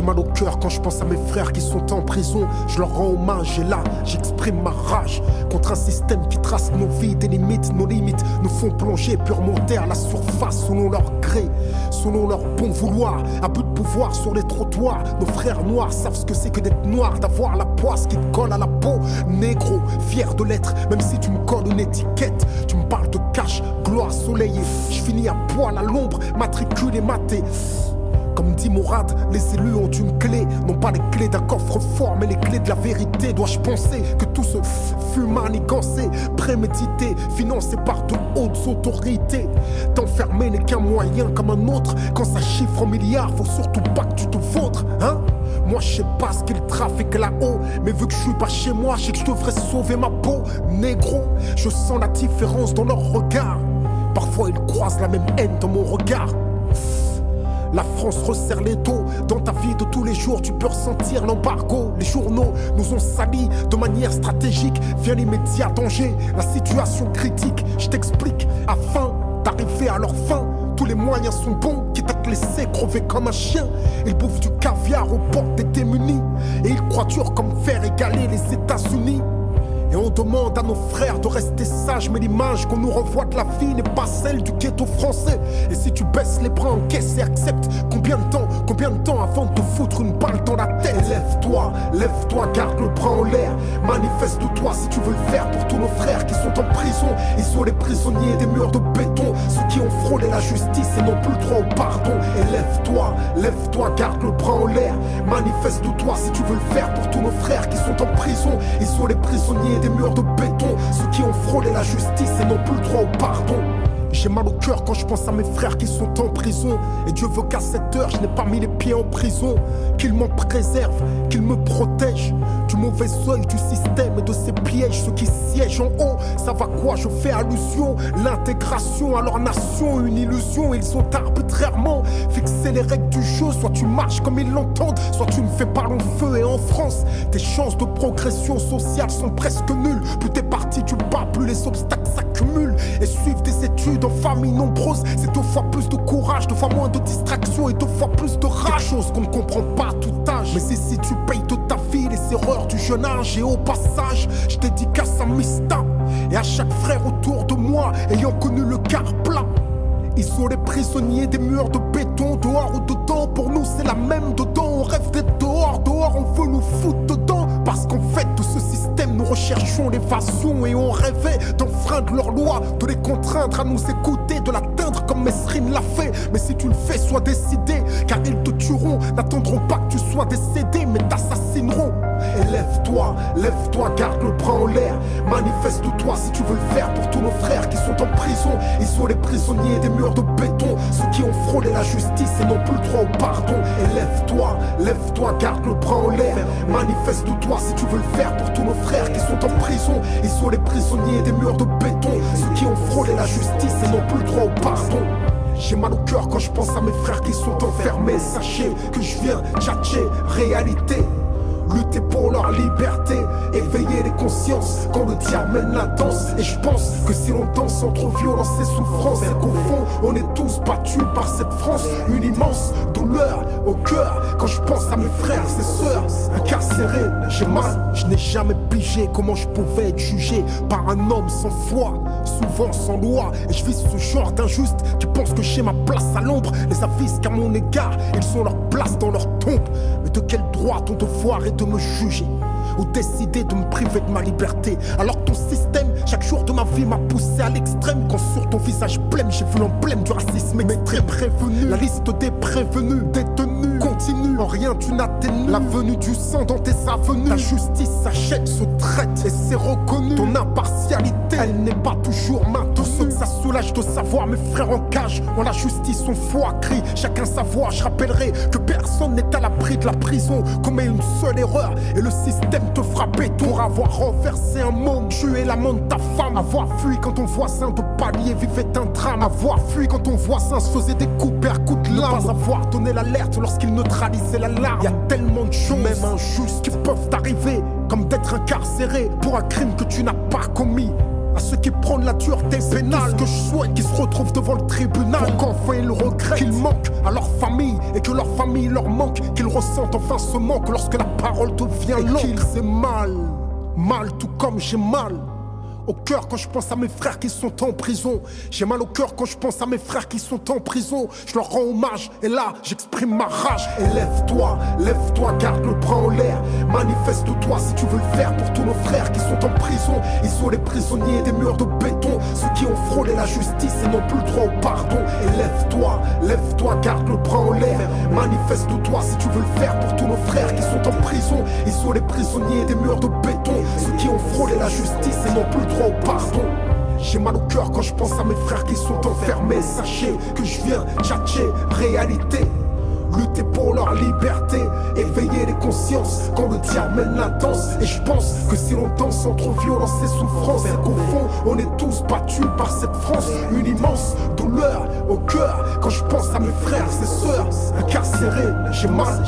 J'ai mal au cœur quand je pense à mes frères qui sont en prison. Je leur rends hommage et là, j'exprime ma rage contre un système qui trace nos vies, des limites, nos limites nous font plonger puis remonter à la surface selon leur gré, selon leur bon vouloir. À bout de pouvoir sur les trottoirs, nos frères noirs savent ce que c'est que d'être noir, d'avoir la poisse qui te colle à la peau. Négro, fier de l'être, même si tu me colles une étiquette. Tu me parles de cash, gloire, soleil et je finis à poil à l'ombre, matriculé, maté. Comme dit Mourad, les élus ont une clé, non pas les clés d'un coffre-fort, mais les clés de la vérité. Dois-je penser que tout ce fut manigancé, prémédité, financé par de hautes autorités? T'enfermer n'est qu'un moyen comme un autre. Quand ça chiffre en milliards, faut surtout pas que tu te vautres, hein? Moi je sais pas ce qu'est le trafic là-haut, mais vu que je suis pas chez moi, je sais que je devrais sauver ma peau. Négro, je sens la différence dans leur regard. Parfois ils croisent la même haine dans mon regard. La France resserre les dos. Dans ta vie de tous les jours, tu peux ressentir l'embargo. Les journaux nous ont salis de manière stratégique. Vient l'immédiat danger, la situation critique. Je t'explique, afin d'arriver à leur fin, tous les moyens sont bons, quitte à te laisser crever comme un chien. Ils bouffent du caviar aux portes des démunis, et ils croient dur comme faire égaler les États-Unis. Et on demande à nos frères de rester sages, mais l'image qu'on nous renvoie de la vie n'est pas celle du ghetto français. Et si tu baisses les bras, encaisse et accepte, combien de temps avant de te foutre une balle dans la tête? Lève-toi, lève-toi, garde le bras en l'air. Manifeste-toi si tu veux le faire pour tous nos frères qui sont en prison. Ils sont les prisonniers des murs de béton, ceux qui ont frôlé la justice et n'ont plus le droit au pardon. Et lève-toi, lève-toi, garde le bras en l'air. Manifeste-toi si tu veux le faire pour tous nos frères qui sont en prison. Ils sont les prisonniers des murs de béton, ceux qui ont frôlé la justice et n'ont plus le droit au pardon. J'ai mal au cœur quand je pense à mes frères qui sont en prison. Et Dieu veut qu'à cette heure je n'ai pas mis les pieds en prison. Qu'il m'en préserve, qu'il me protège du mauvais œil du système et de ses pièges. Ceux qui siègent en haut, ça va quoi? Je fais allusion. L'intégration à leur nation, une illusion. Ils ont arbitrairement fixé les règles du jeu. Soit tu marches comme ils l'entendent, soit tu ne fais pas long feu. Et en France, tes chances de progression sociale sont presque nulles. Plus t'es parti du bas, plus les obstacles s'accumulent. Et suivre des études en famille nombreuse, c'est 2 fois plus de courage, 2 fois moins de distraction et 2 fois plus de rage. Quelque chose qu'on ne comprend pas à tout âge, mais c'est si tu payes de ta vie les erreurs du jeune âge. Et au passage, je dédicace à Mista et à chaque frère autour de moi ayant connu le quart plat. Ils sont les prisonniers des murs de béton, dehors ou dedans, pour nous c'est la même dedans. On rêve d'être dehors, dehors on veut nous foutre dedans. Parce qu'en fait de ce système nous recherchons l'évasion. Et on rêvait d'enfreindre leurs lois, de les contraindre à nous écouter, de l'atteindre comme Mesrine l'a fait. Mais si tu le fais, sois décidé, car ils te tueront. N'attendront pas que tu sois décédé, mais t'assassineront. Et lève-toi, lève-toi, garde le bras en l'air. Manifeste-toi si tu veux le faire pour tous nos frères qui sont en prison. Ils sont les prisonniers des murs de béton, ceux qui ont frôlé la justice et n'ont plus le droit au pardon. Et lève-toi, lève-toi, garde le bras en l'air. Manifeste-toi si tu veux le faire pour tous nos frères qui sont en prison. Ils sont les prisonniers des murs de béton, ceux qui ont frôlé la justice et n'ont plus le droit au pardon. J'ai mal au cœur quand je pense à mes frères qui sont enfermés. Sachez que je viens tchatcher réalité. Lutter pour leur liberté, éveiller les consciences quand le diable mène la danse. Et je pense que si l'on danse entre violence et souffrance, c'est qu'au fond on est tous battus par cette France. Une immense douleur au cœur quand je pense à mes frères et sœurs incarcérés. J'ai mal, je n'ai jamais pigé comment je pouvais être jugé par un homme sans foi, souvent sans loi. Et je vis ce genre d'injuste qui pense que j'ai ma place à l'ombre. Les avisent qu'à mon égard ils ont leur place dans leur tombe. Mais de quel droit ton devoir est de me juger ou décider de me priver de ma liberté, alors que ton système chaque jour de ma vie m'a poussé à l'extrême. Quand sur ton visage blême j'ai vu l'emblème du racisme extrême. Prévenu, la liste des prévenus, détenus continue, en rien tu n'atténues la venue du sang dans tes avenues. La justice s'achète, se traite et c'est reconnu. Ton impartialité, elle n'est pas toujours maintenue. Tous ceux que ça soulage de savoir, mes frères en cage ont la justice, son foi crie, chacun sa voix. Je rappellerai que personne n'est à l'abri de la prison. Commets une seule erreur et le système te frapper pour avoir renversé un monde, tué l'amant de ta femme, avoir fui quand ton voisin de palier vivait un drame, avoir fui quand ton voisin se faisait des coups coups de lame, pas avoir donné l'alerte lorsqu'il neutralisait l'alarme. Y a tellement de choses, même injustes, qui peuvent t'arriver, comme d'être incarcéré pour un crime que tu n'as pas commis. À ceux qui prennent la dureté pénale, que je souhaite qu'ils se retrouvent devant le tribunal, pour qu'enfin ils regrettent qu'ils manquent à leur famille et que leur famille leur manque, qu'ils ressentent enfin ce manque lorsque la parole devient longue. Qu'ils aient mal, mal tout comme j'ai mal au cœur quand je pense à mes frères qui sont en prison. J'ai mal au cœur quand je pense à mes frères qui sont en prison. Je leur rends hommage et là j'exprime ma rage. Et lève-toi, lève-toi, garde le bras en l'air. Manifeste-toi si tu veux le faire pour tous nos frères qui sont en prison. Ils sont les prisonniers des murs de béton, ceux qui ont frôlé la justice et n'ont plus le droit au pardon. Et lève-toi, lève-toi, garde le bras en l'air. Manifeste-toi si tu veux le faire pour tous nos frères qui sont en prison. Ils sont les prisonniers des murs de béton, ceux qui ont frôlé la justice et n'ont plus le droit au pardon. J'ai mal au cœur quand je pense à mes frères qui sont enfermés. Sachez que je viens tchatcher réalité, lutter pour leur liberté, éveiller les consciences quand le diable mène la danse. Et je pense que si l'on danse entre violence et souffrance, c'est qu'au fond on est tous battus par cette France. Une immense douleur au cœur quand je pense à mes frères et sœurs incarcérés. J'ai mal.